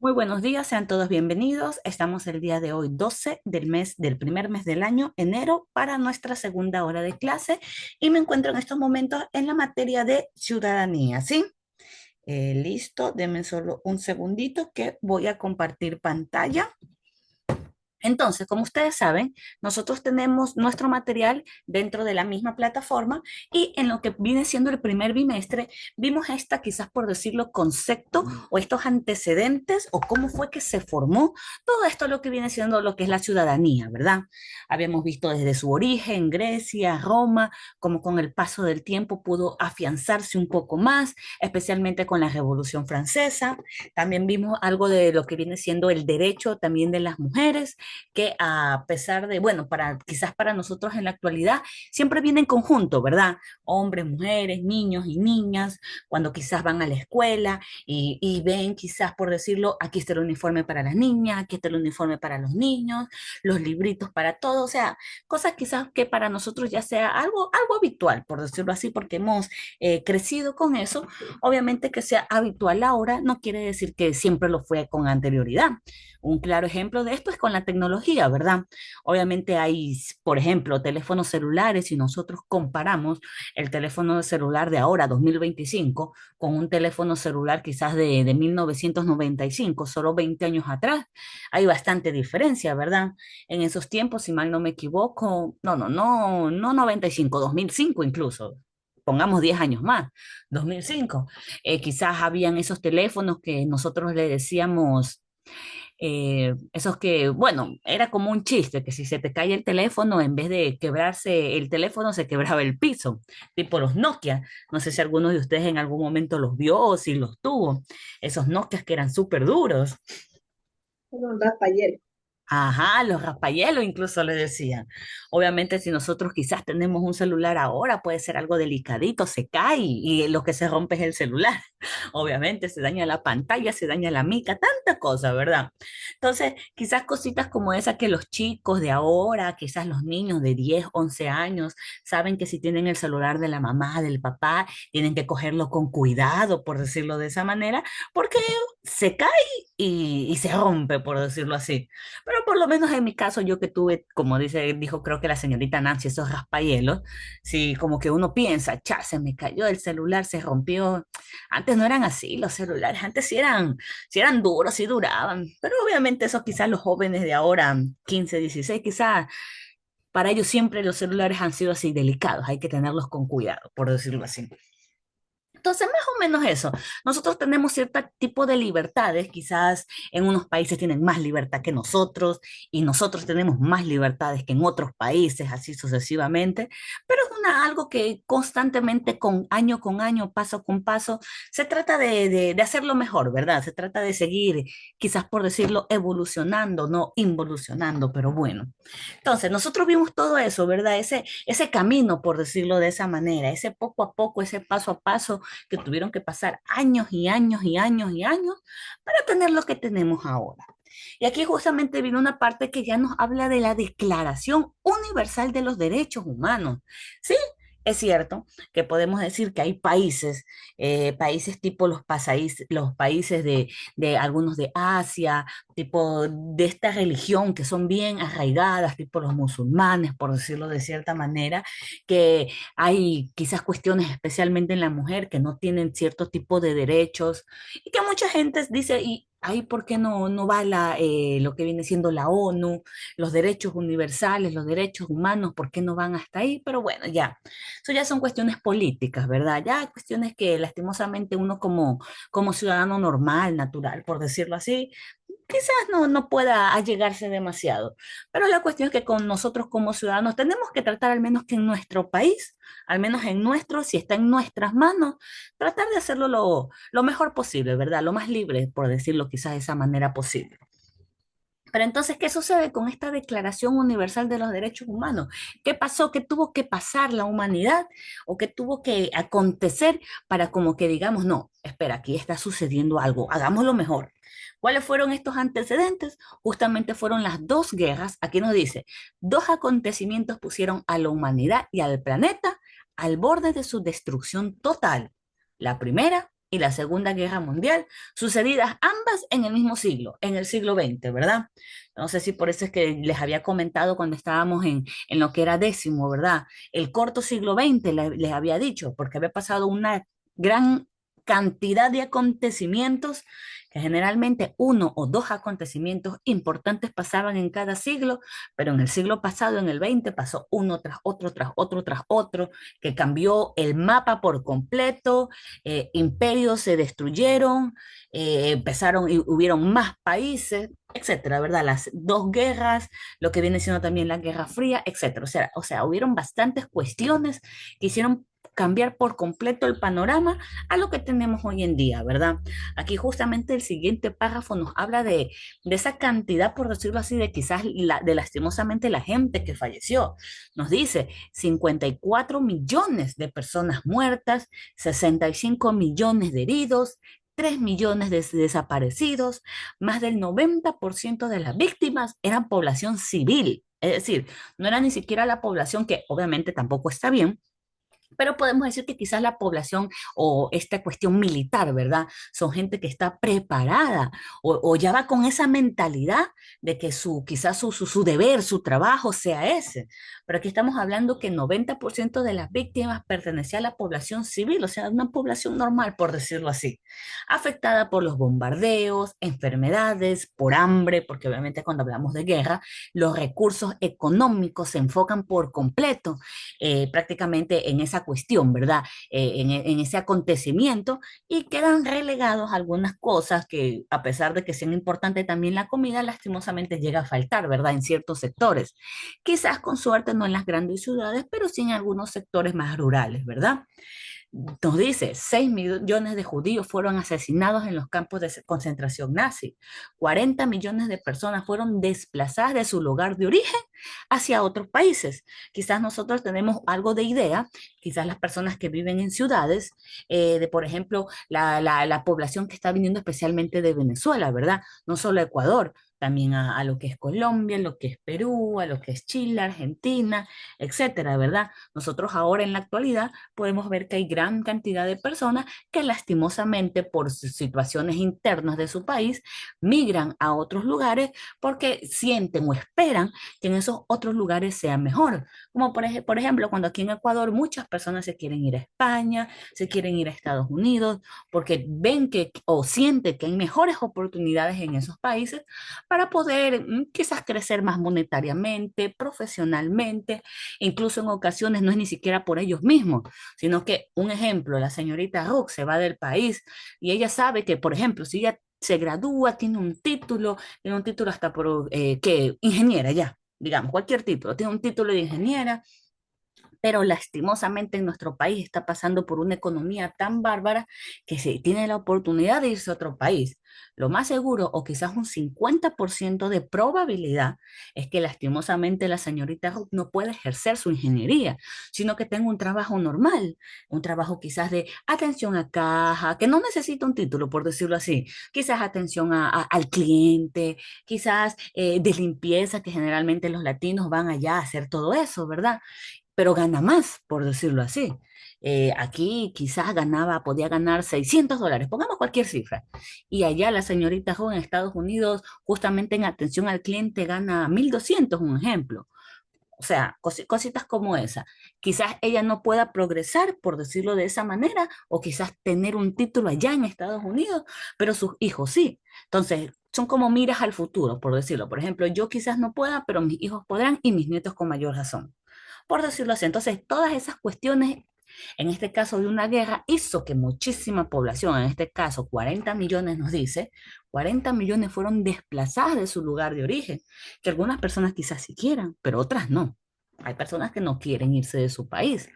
Muy buenos días, sean todos bienvenidos. Estamos el día de hoy 12 del primer mes del año, enero, para nuestra segunda hora de clase y me encuentro en estos momentos en la materia de ciudadanía, ¿sí? Listo, denme solo un segundito que voy a compartir pantalla. Entonces, como ustedes saben, nosotros tenemos nuestro material dentro de la misma plataforma y en lo que viene siendo el primer bimestre, vimos esta, quizás por decirlo, concepto o estos antecedentes o cómo fue que se formó todo esto, lo que viene siendo lo que es la ciudadanía, ¿verdad? Habíamos visto desde su origen, Grecia, Roma, cómo con el paso del tiempo pudo afianzarse un poco más, especialmente con la Revolución Francesa. También vimos algo de lo que viene siendo el derecho también de las mujeres que a pesar de, bueno, quizás para nosotros en la actualidad, siempre viene en conjunto, ¿verdad? Hombres, mujeres, niños y niñas, cuando quizás van a la escuela y ven quizás, por decirlo, aquí está el uniforme para las niñas, aquí está el uniforme para los niños, los libritos para todos, o sea, cosas quizás que para nosotros ya sea algo habitual, por decirlo así, porque hemos crecido con eso. Obviamente que sea habitual ahora no quiere decir que siempre lo fue con anterioridad. Un claro ejemplo de esto es con la tecnología, ¿verdad? Obviamente hay, por ejemplo, teléfonos celulares. Si nosotros comparamos el teléfono celular de ahora, 2025, con un teléfono celular quizás de 1995, solo 20 años atrás, hay bastante diferencia, ¿verdad? En esos tiempos, si mal no me equivoco, no 95, 2005 incluso. Pongamos 10 años más, 2005. Quizás habían esos teléfonos que nosotros le decíamos esos que, bueno, era como un chiste, que si se te cae el teléfono, en vez de quebrarse el teléfono, se quebraba el piso, tipo los Nokia. No sé si alguno de ustedes en algún momento los vio o si los tuvo. Esos Nokias que eran súper duros. Un raspallero. Ajá, los raspayelos incluso le decían. Obviamente, si nosotros quizás tenemos un celular ahora, puede ser algo delicadito, se cae y lo que se rompe es el celular. Obviamente, se daña la pantalla, se daña la mica, tanta cosa, ¿verdad? Entonces, quizás cositas como esa que los chicos de ahora, quizás los niños de 10, 11 años, saben que si tienen el celular de la mamá, del papá, tienen que cogerlo con cuidado, por decirlo de esa manera, porque se cae y se rompe, por decirlo así. Pero por lo menos en mi caso, yo que tuve, como dijo creo que la señorita Nancy, esos raspayelos, sí, como que uno piensa, cha, se me cayó el celular, se rompió. Antes no eran así los celulares, antes sí eran duros, sí duraban. Pero obviamente eso quizás los jóvenes de ahora, 15, 16, quizás para ellos siempre los celulares han sido así delicados, hay que tenerlos con cuidado, por decirlo así. Entonces, más o menos eso. Nosotros tenemos cierto tipo de libertades, quizás en unos países tienen más libertad que nosotros y nosotros tenemos más libertades que en otros países, así sucesivamente, pero es algo que constantemente, con año, paso con paso, se trata de hacerlo mejor, ¿verdad? Se trata de seguir, quizás por decirlo, evolucionando, no involucionando, pero bueno. Entonces, nosotros vimos todo eso, ¿verdad? Ese camino, por decirlo de esa manera, ese poco a poco, ese paso a paso que tuvieron que pasar años y años y años y años para tener lo que tenemos ahora. Y aquí justamente viene una parte que ya nos habla de la Declaración Universal de los Derechos Humanos. Sí, es cierto que podemos decir que hay países, países tipo los países de algunos de Asia, tipo de esta religión que son bien arraigadas, tipo los musulmanes, por decirlo de cierta manera, que hay quizás cuestiones especialmente en la mujer que no tienen cierto tipo de derechos y que mucha gente dice, ¿y ahí por qué no va lo que viene siendo la ONU, los derechos universales, los derechos humanos, por qué no van hasta ahí? Pero bueno, ya, eso ya son cuestiones políticas, ¿verdad? Ya cuestiones que lastimosamente uno como ciudadano normal, natural, por decirlo así, quizás no pueda allegarse demasiado, pero la cuestión es que con nosotros como ciudadanos tenemos que tratar al menos que en nuestro país, al menos en nuestro, si está en nuestras manos, tratar de hacerlo lo mejor posible, ¿verdad? Lo más libre, por decirlo quizás de esa manera posible. Pero entonces, ¿qué sucede con esta Declaración Universal de los Derechos Humanos? ¿Qué pasó? ¿Qué tuvo que pasar la humanidad? ¿O qué tuvo que acontecer para como que digamos, no, espera, aquí está sucediendo algo, hagámoslo mejor? ¿Cuáles fueron estos antecedentes? Justamente fueron las dos guerras. Aquí nos dice, dos acontecimientos pusieron a la humanidad y al planeta al borde de su destrucción total. La primera, y la Segunda Guerra Mundial, sucedidas ambas en el mismo siglo, en el siglo XX, ¿verdad? No sé si por eso es que les había comentado cuando estábamos en lo que era décimo, ¿verdad? El corto siglo XX les había dicho, porque había pasado una gran cantidad de acontecimientos que generalmente uno o dos acontecimientos importantes pasaban en cada siglo, pero en el siglo pasado, en el 20, pasó uno tras otro, tras otro, tras otro, que cambió el mapa por completo, imperios se destruyeron, empezaron y hubieron más países, etcétera, ¿verdad? Las dos guerras, lo que viene siendo también la Guerra Fría, etcétera. O sea, hubieron bastantes cuestiones que hicieron cambiar por completo el panorama a lo que tenemos hoy en día, ¿verdad? Aquí justamente el siguiente párrafo nos habla de esa cantidad, por decirlo así, de quizás de lastimosamente la gente que falleció. Nos dice 54 millones de personas muertas, 65 millones de heridos, 3 millones de desaparecidos, más del 90% de las víctimas eran población civil. Es decir, no era ni siquiera la población que obviamente tampoco está bien, pero podemos decir que quizás la población o esta cuestión militar, ¿verdad? Son gente que está preparada o ya va con esa mentalidad de que quizás su deber, su trabajo sea ese. Pero aquí estamos hablando que el 90% de las víctimas pertenecía a la población civil, o sea, una población normal, por decirlo así, afectada por los bombardeos, enfermedades, por hambre, porque obviamente cuando hablamos de guerra, los recursos económicos se enfocan por completo prácticamente en esa cuestión, ¿verdad? En ese acontecimiento y quedan relegados algunas cosas que a pesar de que sean importantes también la comida, lastimosamente llega a faltar, ¿verdad? En ciertos sectores. Quizás con suerte no en las grandes ciudades, pero sí en algunos sectores más rurales, ¿verdad? Nos dice, 6 millones de judíos fueron asesinados en los campos de concentración nazi. 40 millones de personas fueron desplazadas de su lugar de origen hacia otros países. Quizás nosotros tenemos algo de idea, quizás las personas que viven en ciudades, de por ejemplo, la población que está viniendo especialmente de Venezuela, ¿verdad? No solo Ecuador, también a lo que es Colombia, lo que es Perú, a lo que es Chile, Argentina, etcétera, ¿verdad? Nosotros ahora en la actualidad podemos ver que hay gran cantidad de personas que lastimosamente por situaciones internas de su país migran a otros lugares porque sienten o esperan que en esos otros lugares sea mejor. Como por ejemplo, cuando aquí en Ecuador muchas personas se quieren ir a España, se quieren ir a Estados Unidos, porque ven que o sienten que hay mejores oportunidades en esos países para poder quizás crecer más monetariamente, profesionalmente, incluso en ocasiones no es ni siquiera por ellos mismos, sino que, un ejemplo, la señorita Rook se va del país y ella sabe que, por ejemplo, si ella se gradúa, tiene un título hasta por, que ingeniera ya, digamos, cualquier título, tiene un título de ingeniera, pero lastimosamente en nuestro país está pasando por una economía tan bárbara que se tiene la oportunidad de irse a otro país. Lo más seguro, o quizás un 50% de probabilidad, es que lastimosamente la señorita Ruth no pueda ejercer su ingeniería, sino que tenga un trabajo normal, un trabajo quizás de atención a caja, que no necesita un título, por decirlo así, quizás atención al cliente, quizás de limpieza, que generalmente los latinos van allá a hacer todo eso, ¿verdad? Pero gana más, por decirlo así. Aquí quizás podía ganar $600, pongamos cualquier cifra. Y allá la señorita joven en Estados Unidos, justamente en atención al cliente, gana 1.200, un ejemplo. O sea, cositas como esa. Quizás ella no pueda progresar, por decirlo de esa manera, o quizás tener un título allá en Estados Unidos, pero sus hijos sí. Entonces, son como miras al futuro, por decirlo. Por ejemplo, yo quizás no pueda, pero mis hijos podrán y mis nietos con mayor razón, por decirlo así. Entonces, todas esas cuestiones, en este caso de una guerra, hizo que muchísima población, en este caso 40 millones nos dice, 40 millones fueron desplazadas de su lugar de origen, que algunas personas quizás sí quieran, pero otras no. Hay personas que no quieren irse de su país.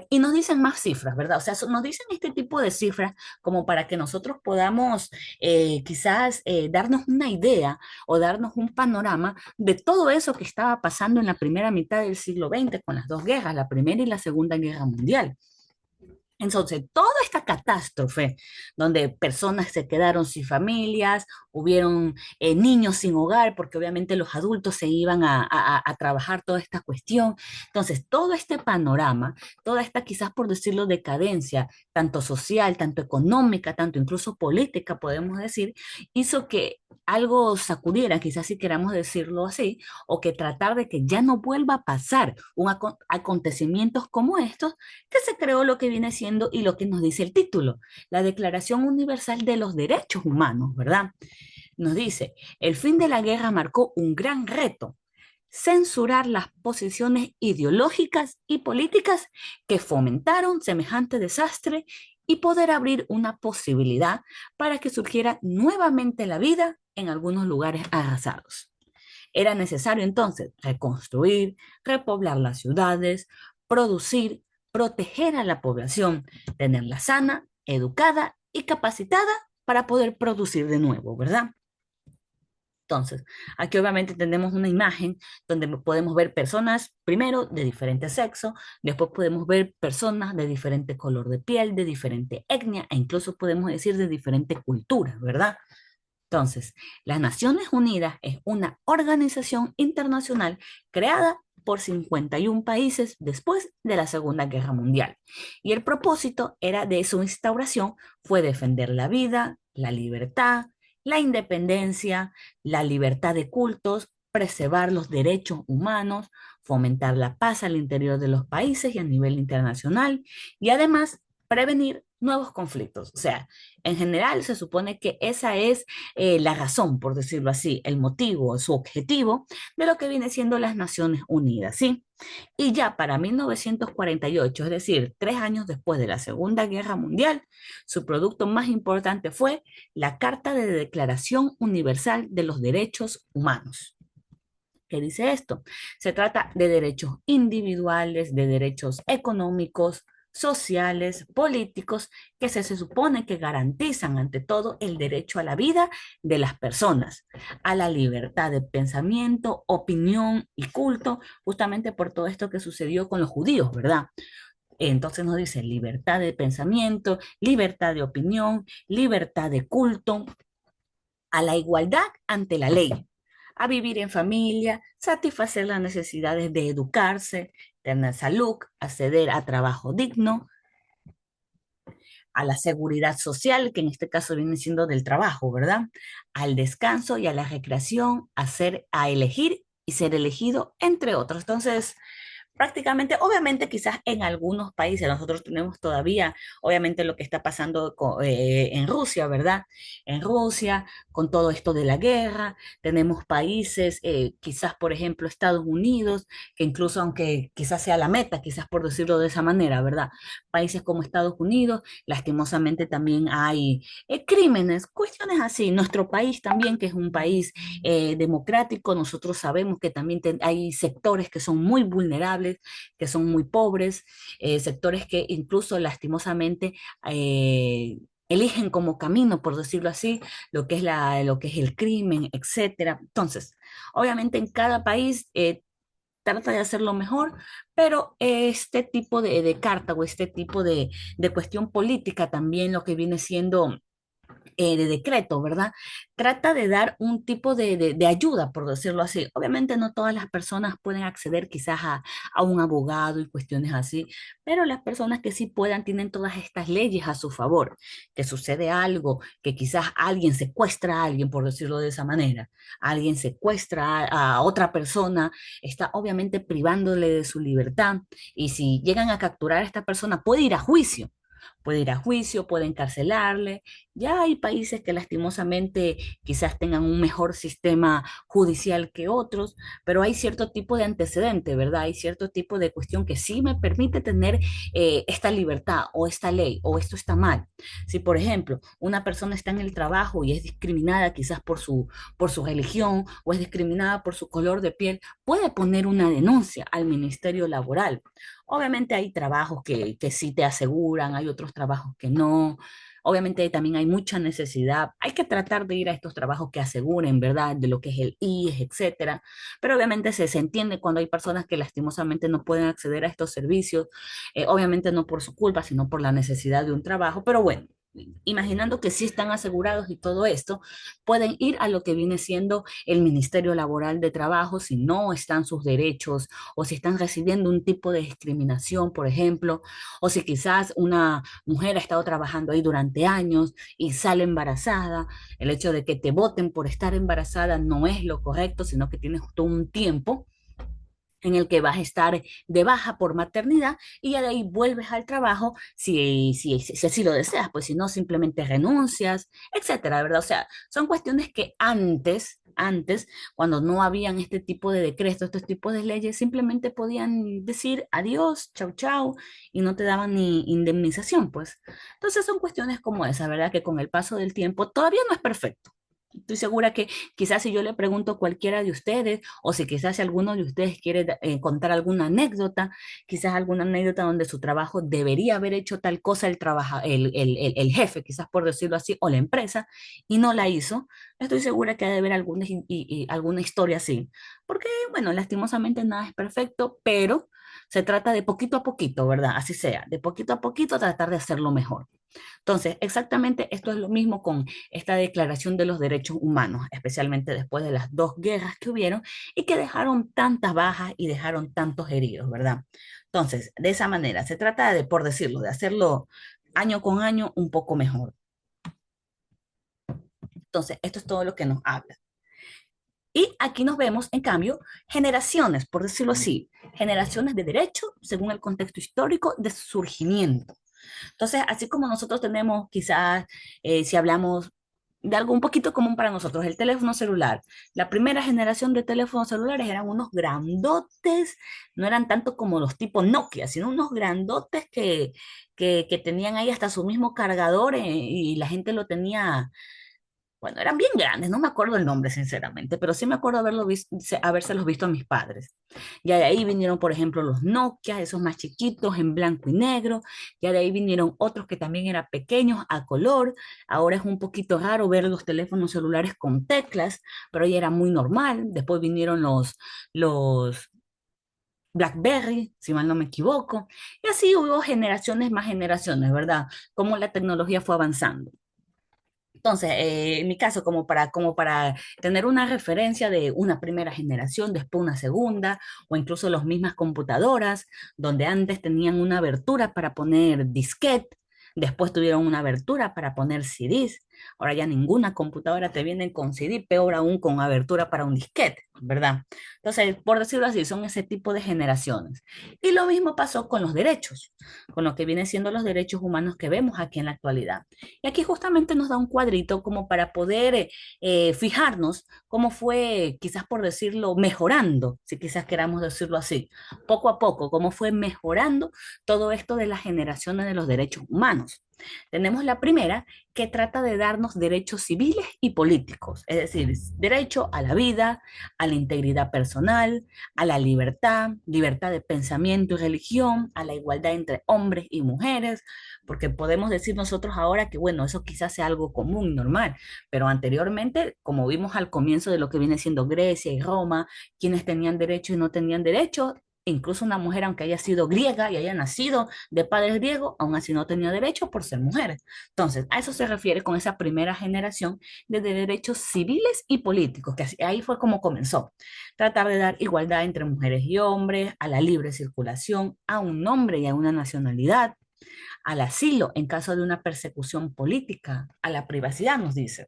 Y nos dicen más cifras, ¿verdad? O sea, nos dicen este tipo de cifras como para que nosotros podamos quizás darnos una idea o darnos un panorama de todo eso que estaba pasando en la primera mitad del siglo XX con las dos guerras, la Primera y la Segunda Guerra Mundial. Entonces, toda esta catástrofe, donde personas se quedaron sin familias, hubieron niños sin hogar, porque obviamente los adultos se iban a trabajar toda esta cuestión. Entonces, todo este panorama, toda esta quizás por decirlo decadencia, tanto social, tanto económica, tanto incluso política, podemos decir, hizo que algo sacudiera, quizás si queramos decirlo así, o que tratar de que ya no vuelva a pasar acontecimientos como estos que se creó lo que viene siendo y lo que nos dice el título, la Declaración Universal de los Derechos Humanos, ¿verdad? Nos dice, el fin de la guerra marcó un gran reto, censurar las posiciones ideológicas y políticas que fomentaron semejante desastre y poder abrir una posibilidad para que surgiera nuevamente la vida en algunos lugares arrasados. Era necesario entonces reconstruir, repoblar las ciudades, producir, proteger a la población, tenerla sana, educada y capacitada para poder producir de nuevo, ¿verdad? Entonces, aquí obviamente tenemos una imagen donde podemos ver personas, primero, de diferente sexo, después podemos ver personas de diferente color de piel, de diferente etnia e incluso podemos decir de diferente cultura, ¿verdad? Entonces, las Naciones Unidas es una organización internacional creada por 51 países después de la Segunda Guerra Mundial. Y el propósito era de su instauración fue defender la vida, la libertad, la independencia, la libertad de cultos, preservar los derechos humanos, fomentar la paz al interior de los países y a nivel internacional, y además prevenir nuevos conflictos. O sea, en general se supone que esa es la razón, por decirlo así, el motivo, su objetivo de lo que viene siendo las Naciones Unidas, ¿sí? Y ya para 1948, es decir, 3 años después de la Segunda Guerra Mundial, su producto más importante fue la Carta de Declaración Universal de los Derechos Humanos. ¿Qué dice esto? Se trata de derechos individuales, de derechos económicos, sociales, políticos, que se supone que garantizan ante todo el derecho a la vida de las personas, a la libertad de pensamiento, opinión y culto, justamente por todo esto que sucedió con los judíos, ¿verdad? Entonces nos dice libertad de pensamiento, libertad de opinión, libertad de culto, a la igualdad ante la ley, a vivir en familia, satisfacer las necesidades de educarse, tener salud, acceder a trabajo digno, a la seguridad social, que en este caso viene siendo del trabajo, ¿verdad? Al descanso y a la recreación, a elegir y ser elegido, entre otros. Entonces, prácticamente, obviamente quizás en algunos países, nosotros tenemos todavía, obviamente lo que está pasando en Rusia, ¿verdad? En Rusia, con todo esto de la guerra, tenemos países, quizás por ejemplo Estados Unidos, que incluso aunque quizás sea la meta, quizás por decirlo de esa manera, ¿verdad? Países como Estados Unidos, lastimosamente también hay crímenes, cuestiones así. Nuestro país también, que es un país democrático, nosotros sabemos que también hay sectores que son muy vulnerables, que son muy pobres, sectores que incluso lastimosamente eligen como camino, por decirlo así, lo que es el crimen, etcétera. Entonces, obviamente en cada país trata de hacerlo mejor, pero este tipo de carta o este tipo de cuestión política también lo que viene siendo de decreto, ¿verdad? Trata de dar un tipo de ayuda, por decirlo así. Obviamente no todas las personas pueden acceder quizás a un abogado y cuestiones así, pero las personas que sí puedan tienen todas estas leyes a su favor. Que sucede algo, que quizás alguien secuestra a alguien, por decirlo de esa manera, alguien secuestra a otra persona, está obviamente privándole de su libertad y si llegan a capturar a esta persona puede ir a juicio. Puede ir a juicio, puede encarcelarle, ya hay países que lastimosamente quizás tengan un mejor sistema judicial que otros, pero hay cierto tipo de antecedente, ¿verdad? Hay cierto tipo de cuestión que sí me permite tener esta libertad o esta ley o esto está mal. Si, por ejemplo, una persona está en el trabajo y es discriminada quizás por su religión o es discriminada por su color de piel, puede poner una denuncia al Ministerio Laboral. Obviamente hay trabajos que sí te aseguran, hay otros trabajos que no. Obviamente también hay mucha necesidad. Hay que tratar de ir a estos trabajos que aseguren, ¿verdad?, de lo que es el IES, etcétera. Pero obviamente se entiende cuando hay personas que lastimosamente no pueden acceder a estos servicios, obviamente no por su culpa, sino por la necesidad de un trabajo. Pero bueno, imaginando que sí están asegurados y todo esto, pueden ir a lo que viene siendo el Ministerio Laboral de Trabajo si no están sus derechos o si están recibiendo un tipo de discriminación, por ejemplo, o si quizás una mujer ha estado trabajando ahí durante años y sale embarazada. El hecho de que te voten por estar embarazada no es lo correcto, sino que tienes todo un tiempo en el que vas a estar de baja por maternidad y ya de ahí vuelves al trabajo si así lo deseas, pues si no, simplemente renuncias, etcétera, ¿verdad? O sea, son cuestiones que antes, cuando no habían este tipo de decretos, estos tipos de leyes, simplemente podían decir adiós, chau, chau, y no te daban ni indemnización, pues. Entonces son cuestiones como esa, ¿verdad? Que con el paso del tiempo todavía no es perfecto. Estoy segura que quizás si yo le pregunto a cualquiera de ustedes, o si quizás si alguno de ustedes quiere contar alguna anécdota, quizás alguna anécdota donde su trabajo debería haber hecho tal cosa el jefe, quizás por decirlo así, o la empresa, y no la hizo, estoy segura que ha de haber alguna historia así. Porque, bueno, lastimosamente nada es perfecto, pero se trata de poquito a poquito, ¿verdad? Así sea, de poquito a poquito tratar de hacerlo mejor. Entonces, exactamente esto es lo mismo con esta Declaración de los Derechos Humanos, especialmente después de las dos guerras que hubieron y que dejaron tantas bajas y dejaron tantos heridos, ¿verdad? Entonces, de esa manera, se trata de, por decirlo, de hacerlo año con año un poco mejor. Entonces, esto es todo lo que nos habla. Y aquí nos vemos, en cambio, generaciones, por decirlo así, generaciones de derecho según el contexto histórico de su surgimiento. Entonces, así como nosotros tenemos quizás, si hablamos de algo un poquito común para nosotros, el teléfono celular. La primera generación de teléfonos celulares eran unos grandotes, no eran tanto como los tipos Nokia, sino unos grandotes que tenían ahí hasta su mismo cargador y la gente lo tenía, bueno, eran bien grandes, no me acuerdo el nombre sinceramente, pero sí me acuerdo habérselos visto a mis padres. Ya de ahí vinieron, por ejemplo, los Nokia, esos más chiquitos en blanco y negro. Ya de ahí vinieron otros que también eran pequeños a color. Ahora es un poquito raro ver los teléfonos celulares con teclas, pero ya era muy normal. Después vinieron los BlackBerry, si mal no me equivoco. Y así hubo generaciones más generaciones, ¿verdad? Como la tecnología fue avanzando. Entonces, en mi caso, como para tener una referencia de una primera generación, después una segunda, o incluso las mismas computadoras, donde antes tenían una abertura para poner disquete, después tuvieron una abertura para poner CDs, ahora ya ninguna computadora te viene con CD, peor aún con abertura para un disquete, ¿verdad? Entonces, por decirlo así, son ese tipo de generaciones. Y lo mismo pasó con los derechos, con lo que vienen siendo los derechos humanos que vemos aquí en la actualidad. Y aquí justamente nos da un cuadrito como para poder fijarnos cómo fue, quizás por decirlo, mejorando, si quizás queramos decirlo así, poco a poco, cómo fue mejorando todo esto de las generaciones de los derechos humanos. Tenemos la primera que trata de darnos derechos civiles y políticos, es decir, derecho a la vida, a la integridad personal, a la libertad, libertad de pensamiento y religión, a la igualdad entre hombres y mujeres, porque podemos decir nosotros ahora que, bueno, eso quizás sea algo común, normal, pero anteriormente, como vimos al comienzo de lo que viene siendo Grecia y Roma, quienes tenían derecho y no tenían derecho, incluso una mujer, aunque haya sido griega y haya nacido de padres griegos, aún así no tenía derecho por ser mujer. Entonces, a eso se refiere con esa primera generación de derechos civiles y políticos, que ahí fue como comenzó. Tratar de dar igualdad entre mujeres y hombres, a la libre circulación, a un nombre y a una nacionalidad, al asilo en caso de una persecución política, a la privacidad, nos dice.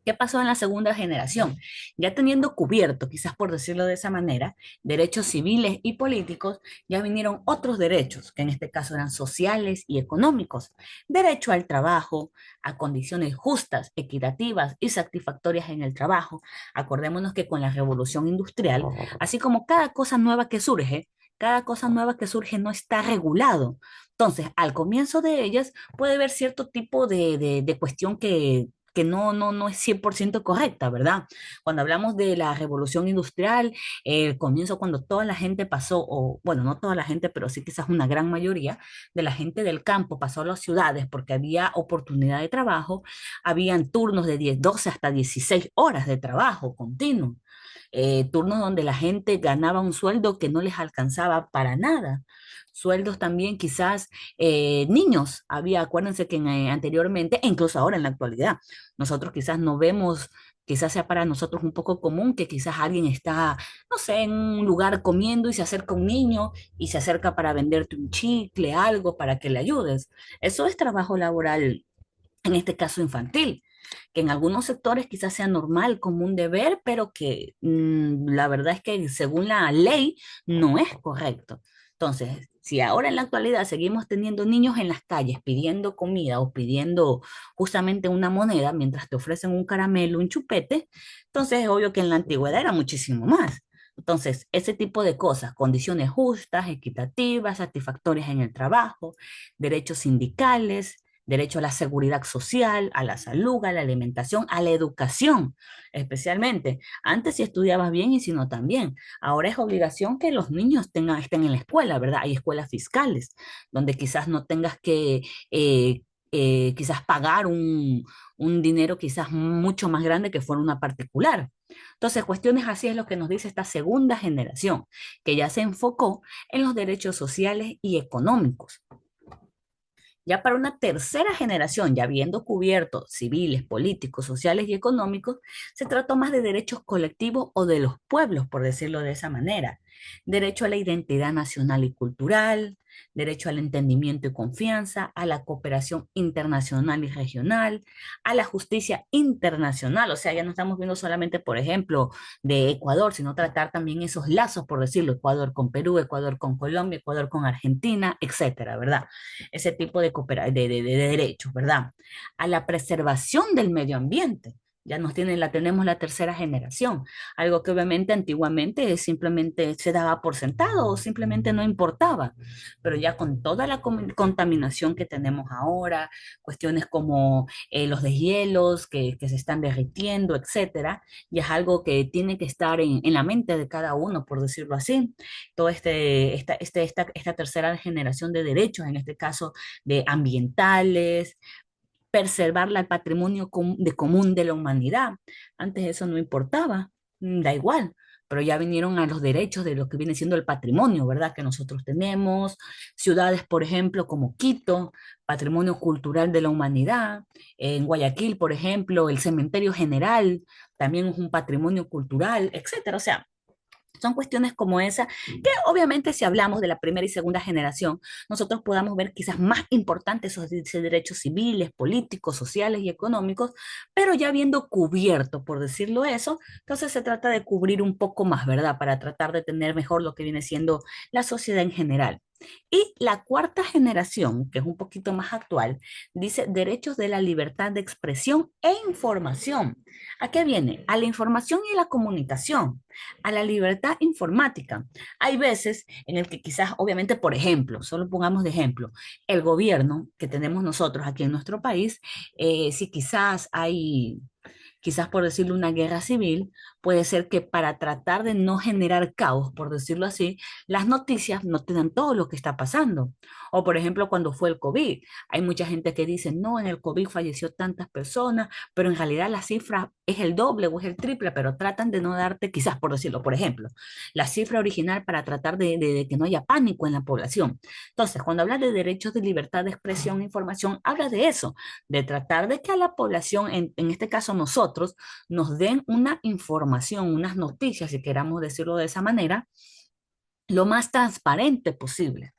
¿Qué pasó en la segunda generación? Ya teniendo cubierto, quizás por decirlo de esa manera, derechos civiles y políticos, ya vinieron otros derechos, que en este caso eran sociales y económicos. Derecho al trabajo, a condiciones justas, equitativas y satisfactorias en el trabajo. Acordémonos que con la revolución industrial, así como cada cosa nueva que surge no está regulado. Entonces, al comienzo de ellas puede haber cierto tipo de cuestión que no es 100% correcta, ¿verdad? Cuando hablamos de la revolución industrial, el comienzo cuando toda la gente pasó, o bueno, no toda la gente, pero sí quizás una gran mayoría de la gente del campo pasó a las ciudades porque había oportunidad de trabajo, habían turnos de 10, 12 hasta 16 horas de trabajo continuo, turnos donde la gente ganaba un sueldo que no les alcanzaba para nada. Sueldos también quizás niños, había, acuérdense que anteriormente, e incluso ahora en la actualidad, nosotros quizás no vemos, quizás sea para nosotros un poco común que quizás alguien está, no sé, en un lugar comiendo y se acerca un niño y se acerca para venderte un chicle, algo para que le ayudes. Eso es trabajo laboral, en este caso infantil, que en algunos sectores quizás sea normal, como un deber, pero que la verdad es que según la ley no es correcto. Entonces, si ahora en la actualidad seguimos teniendo niños en las calles pidiendo comida o pidiendo justamente una moneda mientras te ofrecen un caramelo, un chupete, entonces es obvio que en la antigüedad era muchísimo más. Entonces, ese tipo de cosas, condiciones justas, equitativas, satisfactorias en el trabajo, derechos sindicales, derecho a la seguridad social, a la salud, a la alimentación, a la educación, especialmente. Antes si estudiabas bien y si no también. Ahora es obligación que los niños estén en la escuela, ¿verdad? Hay escuelas fiscales, donde quizás no tengas que quizás pagar un dinero quizás mucho más grande que fuera una particular. Entonces, cuestiones así es lo que nos dice esta segunda generación, que ya se enfocó en los derechos sociales y económicos. Ya para una tercera generación, ya habiendo cubierto civiles, políticos, sociales y económicos, se trató más de derechos colectivos o de los pueblos, por decirlo de esa manera. Derecho a la identidad nacional y cultural, derecho al entendimiento y confianza, a la cooperación internacional y regional, a la justicia internacional. O sea, ya no estamos viendo solamente, por ejemplo, de Ecuador, sino tratar también esos lazos, por decirlo, Ecuador con Perú, Ecuador con Colombia, Ecuador con Argentina, etcétera, ¿verdad? Ese tipo de derechos, ¿verdad? A la preservación del medio ambiente. Ya tenemos la tercera generación, algo que obviamente antiguamente simplemente se daba por sentado o simplemente no importaba, pero ya con toda la contaminación que tenemos ahora, cuestiones como los deshielos que se están derritiendo, etcétera, ya es algo que tiene que estar en la mente de cada uno, por decirlo así. Toda esta tercera generación de derechos, en este caso de ambientales, preservar el patrimonio común de la humanidad. Antes eso no importaba, da igual, pero ya vinieron a los derechos de lo que viene siendo el patrimonio, ¿verdad? Que nosotros tenemos, ciudades, por ejemplo, como Quito, patrimonio cultural de la humanidad, en Guayaquil, por ejemplo, el cementerio general también es un patrimonio cultural, etcétera. O sea, son cuestiones como esa que obviamente si hablamos de la primera y segunda generación, nosotros podamos ver quizás más importantes esos derechos civiles, políticos, sociales y económicos, pero ya habiendo cubierto, por decirlo eso, entonces se trata de cubrir un poco más, ¿verdad? Para tratar de tener mejor lo que viene siendo la sociedad en general. Y la cuarta generación, que es un poquito más actual, dice derechos de la libertad de expresión e información. ¿A qué viene? A la información y a la comunicación, a la libertad informática. Hay veces en el que quizás, obviamente, por ejemplo, solo pongamos de ejemplo, el gobierno que tenemos nosotros aquí en nuestro país, si quizás hay quizás por decirlo una guerra civil, puede ser que para tratar de no generar caos, por decirlo así, las noticias no te dan todo lo que está pasando. O por ejemplo, cuando fue el COVID, hay mucha gente que dice, no, en el COVID falleció tantas personas, pero en realidad la cifra es el doble o es el triple, pero tratan de no darte, quizás por decirlo, por ejemplo, la cifra original para tratar de que no haya pánico en la población. Entonces, cuando habla de derechos de libertad de expresión e información, habla de eso, de tratar de que a la población, en este caso nosotros, nos den una información, unas noticias, si queramos decirlo de esa manera, lo más transparente posible.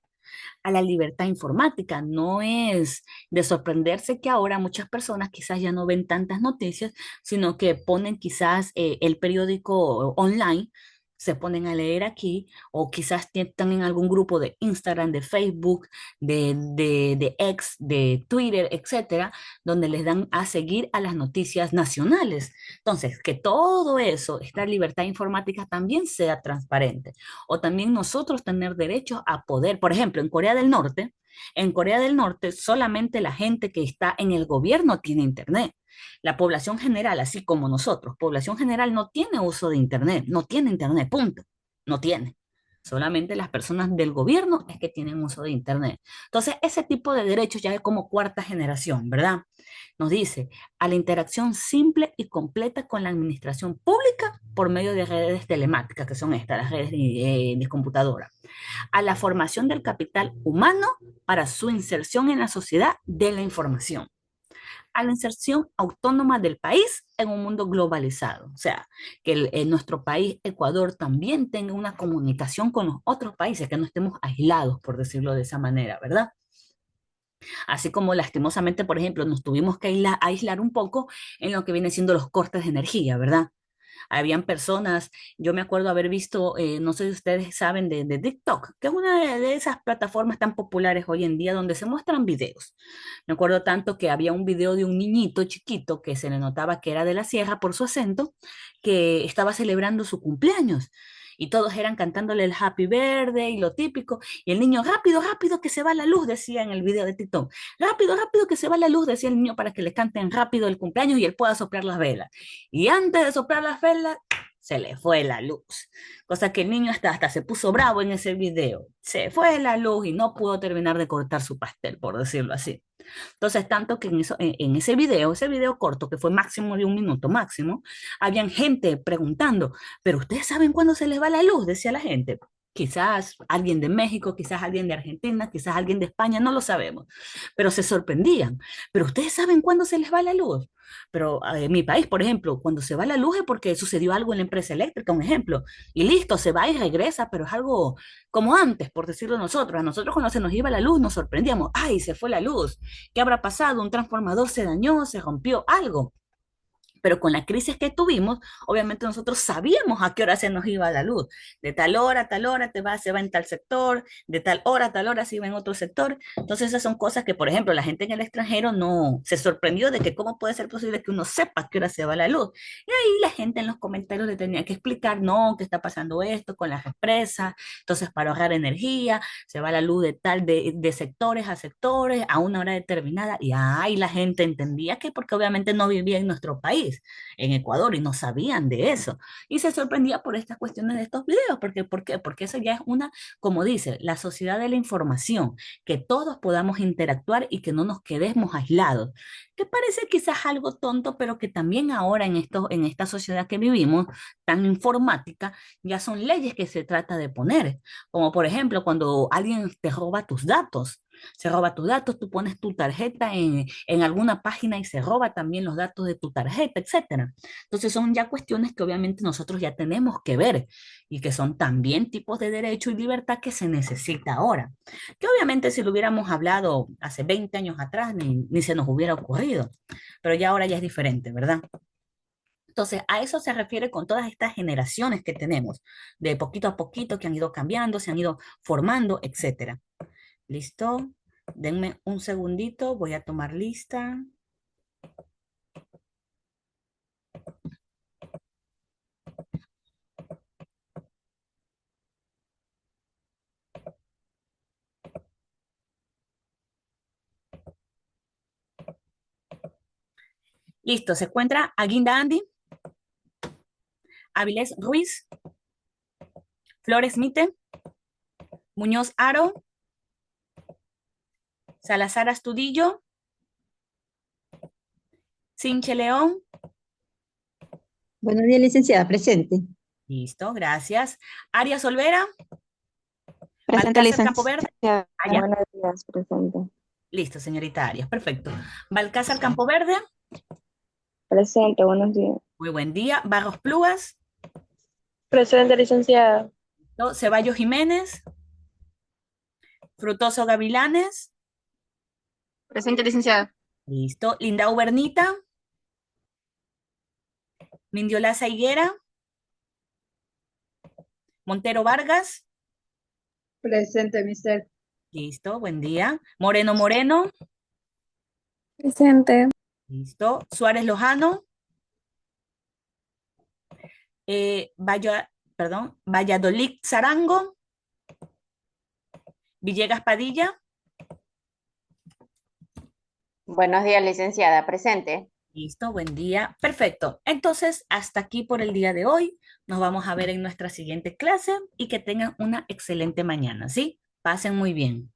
A la libertad informática. No es de sorprenderse que ahora muchas personas quizás ya no ven tantas noticias, sino que ponen quizás el periódico online, se ponen a leer aquí, o quizás están en algún grupo de Instagram, de Facebook, de X, de Twitter, etcétera, donde les dan a seguir a las noticias nacionales. Entonces, que todo eso, esta libertad informática también sea transparente o también nosotros tener derecho a poder, por ejemplo, en Corea del Norte solamente la gente que está en el gobierno tiene internet. La población general, así como nosotros, población general no tiene uso de Internet, no tiene Internet, punto, no tiene. Solamente las personas del gobierno es que tienen uso de Internet. Entonces, ese tipo de derechos ya es como cuarta generación, ¿verdad? Nos dice a la interacción simple y completa con la administración pública por medio de redes telemáticas, que son estas, las redes de computadora, a la formación del capital humano para su inserción en la sociedad de la información, a la inserción autónoma del país en un mundo globalizado. O sea, que nuestro país, Ecuador, también tenga una comunicación con los otros países, que no estemos aislados, por decirlo de esa manera, ¿verdad? Así como lastimosamente, por ejemplo, nos tuvimos que aislar un poco en lo que viene siendo los cortes de energía, ¿verdad? Habían personas, yo me acuerdo haber visto, no sé si ustedes saben de TikTok, que es una de esas plataformas tan populares hoy en día donde se muestran videos. Me acuerdo tanto que había un video de un niñito chiquito que se le notaba que era de la sierra por su acento, que estaba celebrando su cumpleaños. Y todos eran cantándole el Happy Birthday y lo típico. Y el niño, rápido, rápido, que se va la luz, decía en el video de TikTok. Rápido, rápido, que se va la luz, decía el niño para que le canten rápido el cumpleaños y él pueda soplar las velas. Y antes de soplar las velas, se le fue la luz. Cosa que el niño hasta se puso bravo en ese video. Se fue la luz y no pudo terminar de cortar su pastel, por decirlo así. Entonces, tanto que en ese video corto, que fue máximo de un minuto máximo, habían gente preguntando, pero ustedes saben cuándo se les va la luz, decía la gente. Quizás alguien de México, quizás alguien de Argentina, quizás alguien de España, no lo sabemos, pero se sorprendían. Pero ustedes saben cuándo se les va la luz. Pero en mi país, por ejemplo, cuando se va la luz es porque sucedió algo en la empresa eléctrica, un ejemplo, y listo, se va y regresa, pero es algo como antes, por decirlo nosotros. A nosotros cuando se nos iba la luz nos sorprendíamos, ay, se fue la luz. ¿Qué habrá pasado? Un transformador se dañó, se rompió algo. Pero con la crisis que tuvimos, obviamente nosotros sabíamos a qué hora se nos iba la luz. De tal hora a tal hora se va en tal sector, de tal hora a tal hora se iba en otro sector. Entonces esas son cosas que, por ejemplo, la gente en el extranjero no se sorprendió de que cómo puede ser posible que uno sepa a qué hora se va la luz. Y ahí la gente en los comentarios le tenía que explicar, no, que está pasando esto con las represas, entonces para ahorrar energía, se va la luz de sectores a sectores a una hora determinada. Y ahí la gente entendía que porque obviamente no vivía en nuestro país en Ecuador y no sabían de eso. Y se sorprendía por estas cuestiones de estos videos. ¿Por qué? Porque eso ya es una, como dice, la sociedad de la información, que todos podamos interactuar y que no nos quedemos aislados. Que parece quizás algo tonto, pero que también ahora en esta sociedad que vivimos, tan informática, ya son leyes que se trata de poner. Como por ejemplo, cuando alguien te roba tus datos, se roba tus datos, tú pones tu tarjeta en alguna página y se roba también los datos de tu tarjeta, etcétera. Entonces son ya cuestiones que obviamente nosotros ya tenemos que ver y que son también tipos de derecho y libertad que se necesita ahora. Que obviamente si lo hubiéramos hablado hace 20 años atrás ni se nos hubiera ocurrido, pero ya ahora ya es diferente, ¿verdad? Entonces, a eso se refiere con todas estas generaciones que tenemos, de poquito a poquito, que han ido cambiando, se han ido formando, etcétera. ¿Listo? Denme un segundito, voy a tomar lista. Listo, se encuentra Aguinda Andy, Avilés Ruiz, Flores Mite, Muñoz Aro, Salazar Astudillo, Sinche León. Buenos días, licenciada, presente. Listo, gracias. Arias Olvera, Presente, Balcázar Campoverde. licenciada. Allá. Buenos días, presente. Listo, señorita Arias, perfecto. Balcázar Campoverde, Presente, buenos días. muy buen día. Barros Plugas, Presente, licenciada. ¿no? Ceballos Jiménez, Frutoso Gavilanes, Presente, licenciada. listo. Lindau Bernita, Mindiolaza Higuera, Montero Vargas, Presente, mister. listo, buen día. Moreno Moreno, Presente. listo. Suárez Lojano, Valladolid Zarango, Villegas Padilla, Buenos días, licenciada. Presente. Listo, buen día. Perfecto. Entonces, hasta aquí por el día de hoy. Nos vamos a ver en nuestra siguiente clase y que tengan una excelente mañana, ¿sí? Pasen muy bien.